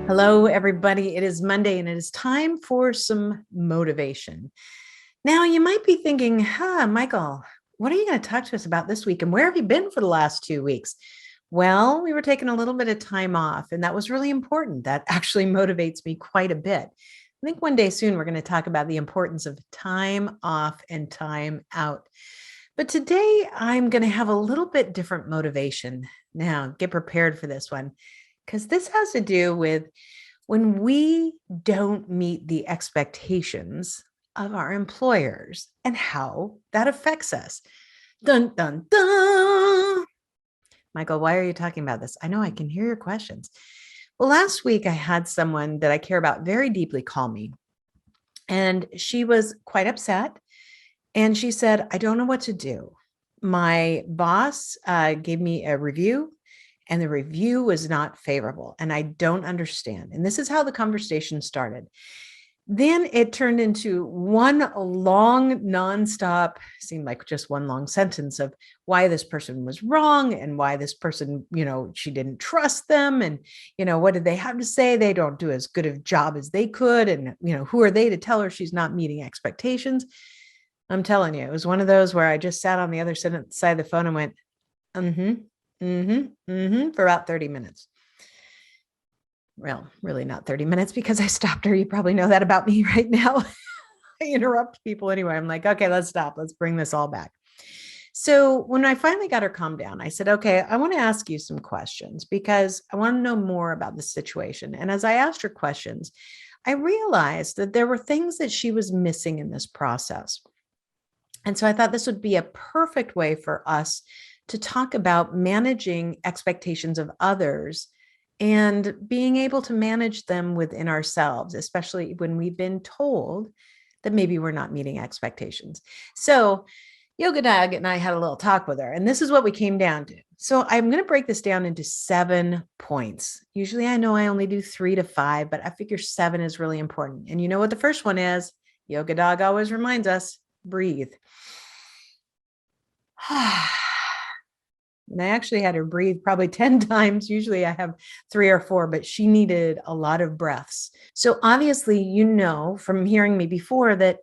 Hello, everybody. It is Monday and it is time for some motivation. Now, you might be thinking, Michael, what are you going to talk to us about this week? And where have you been for the last 2 weeks? Well, we were taking a little bit of time off, and that was really important. That actually motivates me quite a bit. I think one day soon we're going to talk about the importance of time off and time out. But today I'm going to have a little bit different motivation. Now, get prepared for this one because this has to do with when we don't meet the expectations of our employers and how that affects us. Dun, dun, dun. Michael, why are you talking about this? I know I can hear your questions. Well, last week I had someone that I care about very deeply call me, and she was quite upset. And she said, I don't know what to do. My boss gave me a review, and the review was not favorable, and I don't understand. And this is how the conversation started. Then it turned into one long, nonstop, seemed like just one long sentence of why this person was wrong and why this person, she didn't trust them. And, what did they have to say? They don't do as good a job as they could. And, who are they to tell her she's not meeting expectations? I'm telling you, it was one of those where I just sat on the other side of the phone and went, for about 30 minutes. Well, really not 30 minutes because I stopped her. You probably know that about me right now. I interrupt people anyway. I'm like, okay, let's stop. Let's bring this all back. So when I finally got her calmed down, I said, okay, I want to ask you some questions because I want to know more about the situation. And as I asked her questions, I realized that there were things that she was missing in this process. And so I thought this would be a perfect way for us to talk about managing expectations of others and being able to manage them within ourselves, especially when we've been told that maybe we're not meeting expectations. So Yoga Dog and I had a little talk with her, and this is what we came down to. So I'm going to break this down into 7 points. Usually I know I only do 3 to 5, but I figure 7 is really important. And you know what the first one is? Yoga Dog always reminds us, breathe. And I actually had her breathe probably 10 times. Usually I have 3 or 4, but she needed a lot of breaths. So obviously, from hearing me before that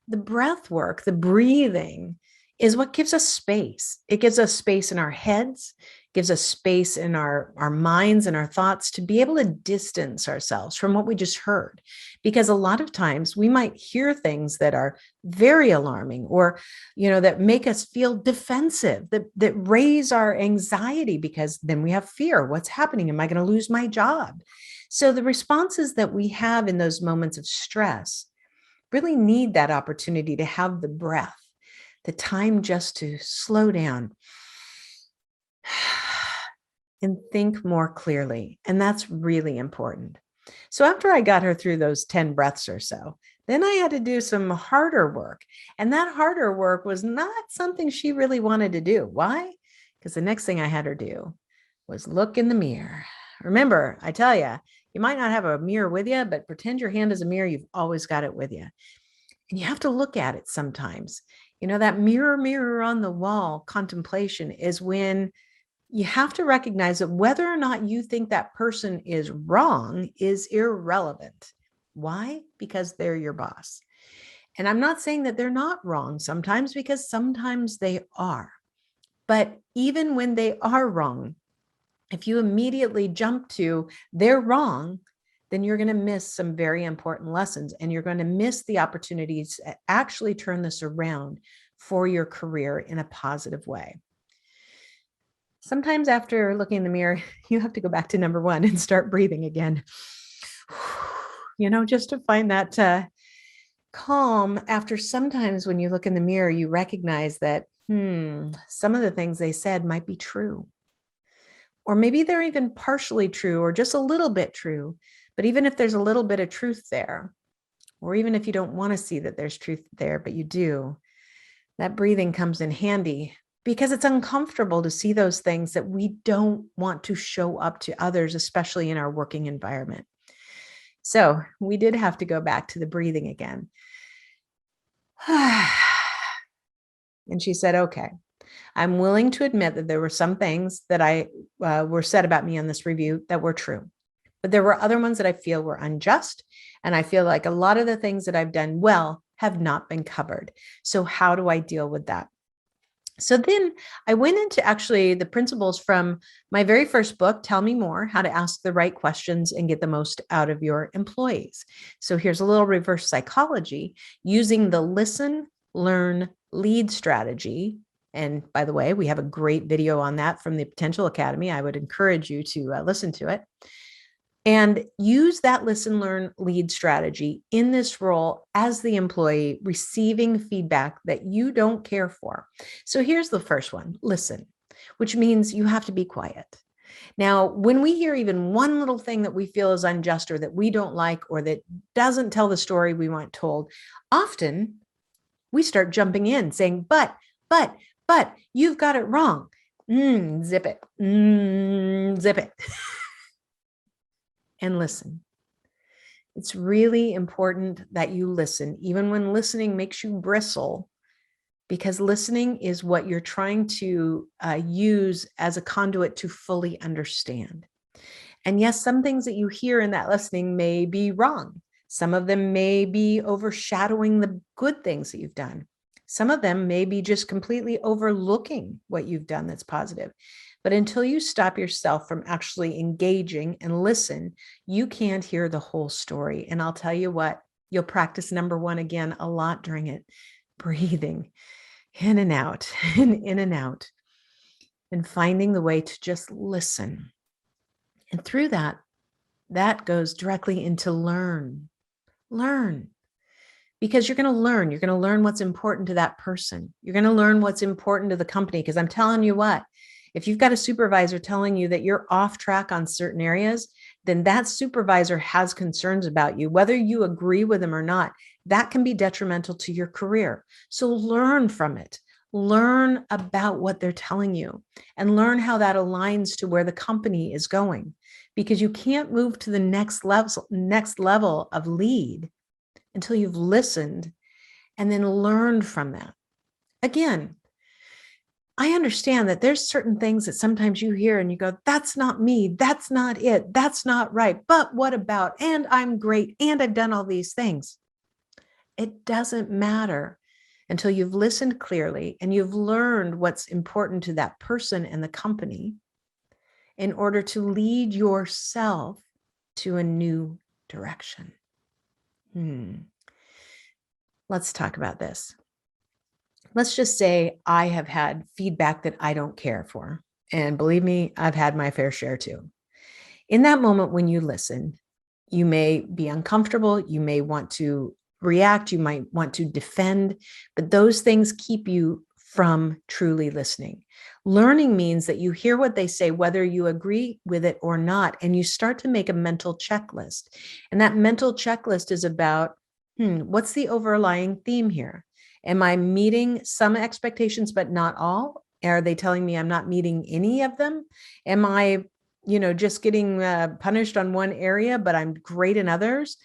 the breath work, the breathing is what gives us space. It gives us space in our heads, gives us space in our minds and our thoughts to be able to distance ourselves from what we just heard. Because a lot of times we might hear things that are very alarming or, that make us feel defensive, that raise our anxiety because then we have fear. What's happening? Am I going to lose my job? So the responses that we have in those moments of stress really need that opportunity to have the breath, the time just to slow down and think more clearly. And that's really important. So after I got her through those 10 breaths or so, then I had to do some harder work. And that harder work was not something she really wanted to do. Why? Because the next thing I had her do was look in the mirror. Remember, I tell you, you might not have a mirror with you, but pretend your hand is a mirror. You've always got it with you. And you have to look at it sometimes. That mirror on the wall contemplation is when you have to recognize that whether or not you think that person is wrong is irrelevant. Why? Because they're your boss. And I'm not saying that they're not wrong sometimes, because sometimes they are. But even when they are wrong, if you immediately jump to they're wrong, then you're going to miss some very important lessons, and you're going to miss the opportunities to actually turn this around for your career in a positive way. Sometimes after looking in the mirror, you have to go back to number 1 and start breathing again, just to find that calm. After sometimes when you look in the mirror, you recognize that some of the things they said might be true. Or maybe they're even partially true or just a little bit true. But even if there's a little bit of truth there, or even if you don't want to see that there's truth there, but you do, that breathing comes in handy, because it's uncomfortable to see those things that we don't want to show up to others, especially in our working environment. So we did have to go back to the breathing again. And she said, okay, I'm willing to admit that there were some things that were said about me on this review that were true. but there were other ones that I feel were unjust. And I feel like a lot of the things that I've done well have not been covered. So how do I deal with that? So then I went into actually the principles from my very first book, Tell Me More, How to Ask the Right Questions and Get the Most Out of Your Employees. So here's a little reverse psychology using the listen, learn, lead strategy. And by the way, we have a great video on that from the Potential Academy. I would encourage you to listen to it. And use that listen, learn, lead strategy in this role as the employee receiving feedback that you don't care for. So here's the first one, listen, which means you have to be quiet. Now, when we hear even one little thing that we feel is unjust or that we don't like or that doesn't tell the story we want told, often we start jumping in saying, but, you've got it wrong. Zip it. Zip it. And listen. It's really important that you listen, even when listening makes you bristle, because listening is what you're trying to use as a conduit to fully understand. And yes, some things that you hear in that listening may be wrong. Some of them may be overshadowing the good things that you've done. Some of them may be just completely overlooking what you've done that's positive. But until you stop yourself from actually engaging and listen, you can't hear the whole story. And I'll tell you what, you'll practice number one again a lot during it, breathing in and out and in and out, and finding the way to just listen. And through that, that goes directly into learn. Because you're going to learn what's important to that person. You're going to learn what's important to the company. Because I'm telling you what, if you've got a supervisor telling you that you're off track on certain areas, then that supervisor has concerns about you, whether you agree with them or not. That can be detrimental to your career. So learn from it. Learn about what they're telling you and learn how that aligns to where the company is going, because you can't move to the next level of lead until you've listened and then learned from that. Again, I understand that there's certain things that sometimes you hear and you go, that's not me, that's not it, that's not right, but what about, and I'm great, and I've done all these things. It doesn't matter until you've listened clearly and you've learned what's important to that person and the company in order to lead yourself to a new direction. Let's talk about this. Let's just say I have had feedback that I don't care for. And believe me, I've had my fair share too. In that moment when you listen, you may be uncomfortable. You may want to react. You might want to defend, but those things keep you from truly listening. Learning means that you hear what they say, whether you agree with it or not, and you start to make a mental checklist. And that mental checklist is about, what's the overlying theme here? Am I meeting some expectations, but not all? Are they telling me I'm not meeting any of them? Am I, just getting punished on one area, but I'm great in others?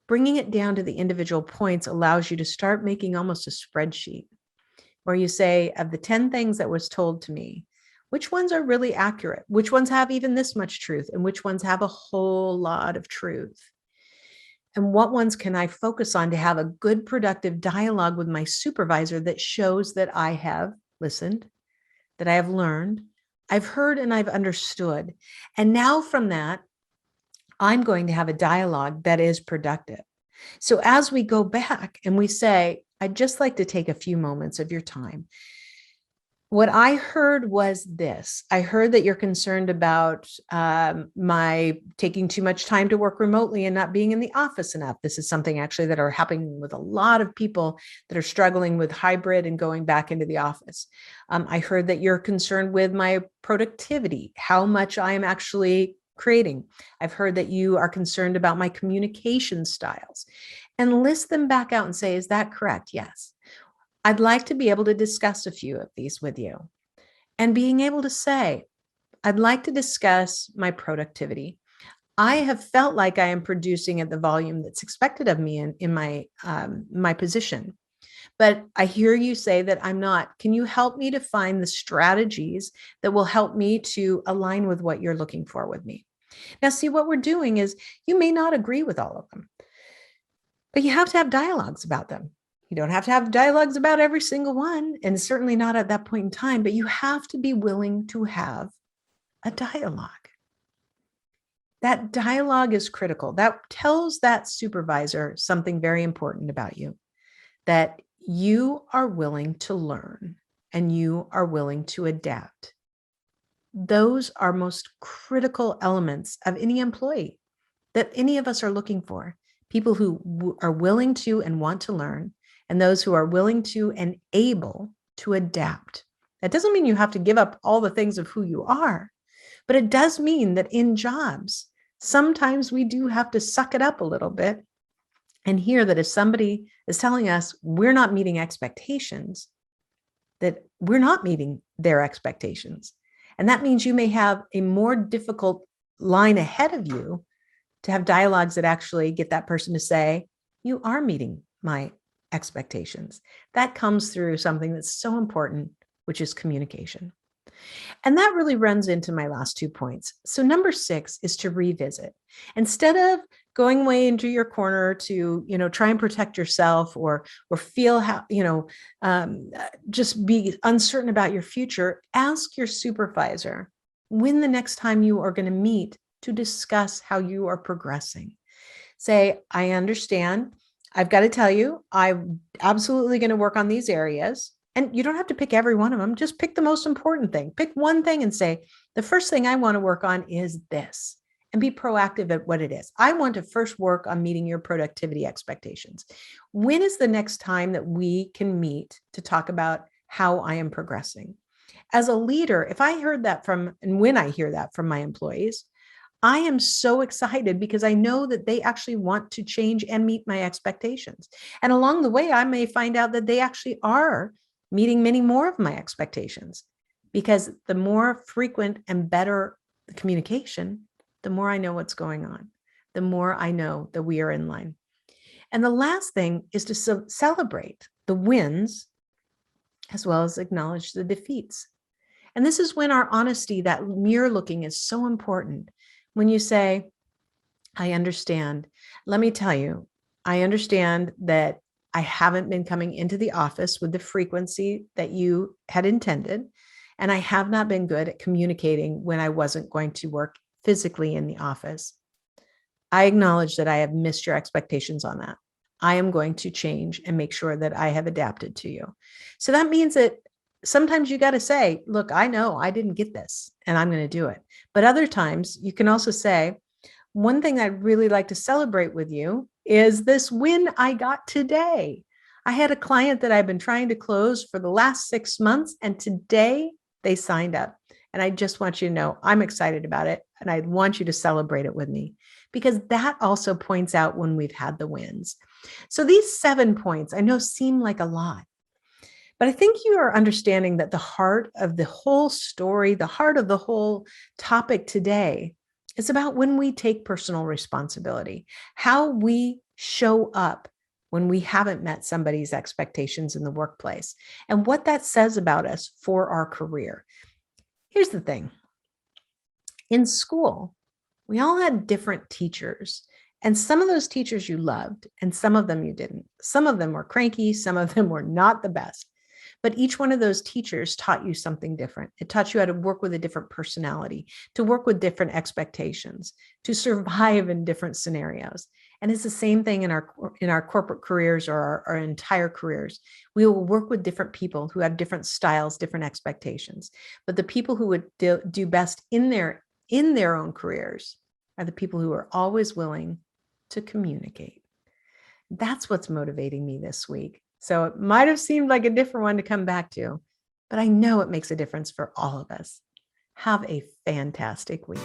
Bringing it down to the individual points allows you to start making almost a spreadsheet where you say, of the 10 things that was told to me, which ones are really accurate? Which ones have even this much truth? And which ones have a whole lot of truth? And what ones can I focus on to have a good, productive dialogue with my supervisor that shows that I have listened, that I have learned, I've heard, and I've understood. And now from that, I'm going to have a dialogue that is productive. So as we go back and we say, I'd just like to take a few moments of your time. What I heard was this. I heard that you're concerned about my taking too much time to work remotely and not being in the office enough. This is something actually that are happening with a lot of people that are struggling with hybrid and going back into the office. I heard that you're concerned with my productivity, how much I am actually creating. I've heard that you are concerned about my communication styles, and list them back out and say, is that correct? Yes. I'd like to be able to discuss a few of these with you. And being able to say, I'd like to discuss my productivity. I have felt like I am producing at the volume that's expected of me in my position. But I hear you say that I'm not. Can you help me to find the strategies that will help me to align with what you're looking for with me? Now, see, what we're doing is you may not agree with all of them, but you have to have dialogues about them. You don't have to have dialogues about every single one, and certainly not at that point in time, but you have to be willing to have a dialogue. That dialogue is critical. That tells that supervisor something very important about you, that you are willing to learn and you are willing to adapt. Those are most critical elements of any employee that any of us are looking for. People who are willing to and want to learn, and those who are willing to and able to adapt. That doesn't mean you have to give up all the things of who you are, but it does mean that in jobs, sometimes we do have to suck it up a little bit and hear that if somebody is telling us we're not meeting expectations, that we're not meeting their expectations. And that means you may have a more difficult line ahead of you to have dialogues that actually get that person to say, you are meeting my expectations. That comes through something that's so important, which is communication. And that really runs into my last 2 points. So number 6 is to revisit. Instead of going away into your corner to, try and protect yourself or feel how, just be uncertain about your future, ask your supervisor when the next time you are going to meet to discuss how you are progressing. Say, I understand. I've got to tell you, I'm absolutely going to work on these areas. And you don't have to pick every one of them. Just pick the most important thing. Pick one thing and say, the first thing I want to work on is this, and be proactive at what it is. I want to first work on meeting your productivity expectations. When is the next time that we can meet to talk about how I am progressing? As a leader, if I heard that and when I hear that from my employees, I am so excited because I know that they actually want to change and meet my expectations. And along the way, I may find out that they actually are meeting many more of my expectations, because the more frequent and better the communication, the more I know what's going on, the more I know that we are in line. And the last thing is to celebrate the wins as well as acknowledge the defeats. And this is when our honesty, that mirror looking, is so important. When you say, I understand, let me tell you, I understand that I haven't been coming into the office with the frequency that you had intended, and I have not been good at communicating when I wasn't going to work physically in the office. I acknowledge that I have missed your expectations on that. I am going to change and make sure that I have adapted to you. So that means that sometimes you got to say, look, I know I didn't get this and I'm going to do it. But other times you can also say, one thing I'd really like to celebrate with you is this win I got today. I had a client that I've been trying to close for the last 6 months, and today they signed up. And I just want you to know I'm excited about it, and I want you to celebrate it with me, because that also points out when we've had the wins. So these 7 points I know seem like a lot, but I think you are understanding that the heart of the whole story, the heart of the whole topic today, it's about when we take personal responsibility, how we show up when we haven't met somebody's expectations in the workplace, and what that says about us for our career. Here's the thing. In school, we all had different teachers, and some of those teachers you loved, and some of them you didn't. Some of them were cranky, some of them were not the best. But each one of those teachers taught you something different. It taught you how to work with a different personality, to work with different expectations, to survive in different scenarios. And it's the same thing in our corporate careers or our entire careers. We will work with different people who have different styles, different expectations. But the people who would do best in their own careers are the people who are always willing to communicate. That's what's motivating me this week. So it might have seemed like a different one to come back to, but I know it makes a difference for all of us. Have a fantastic week.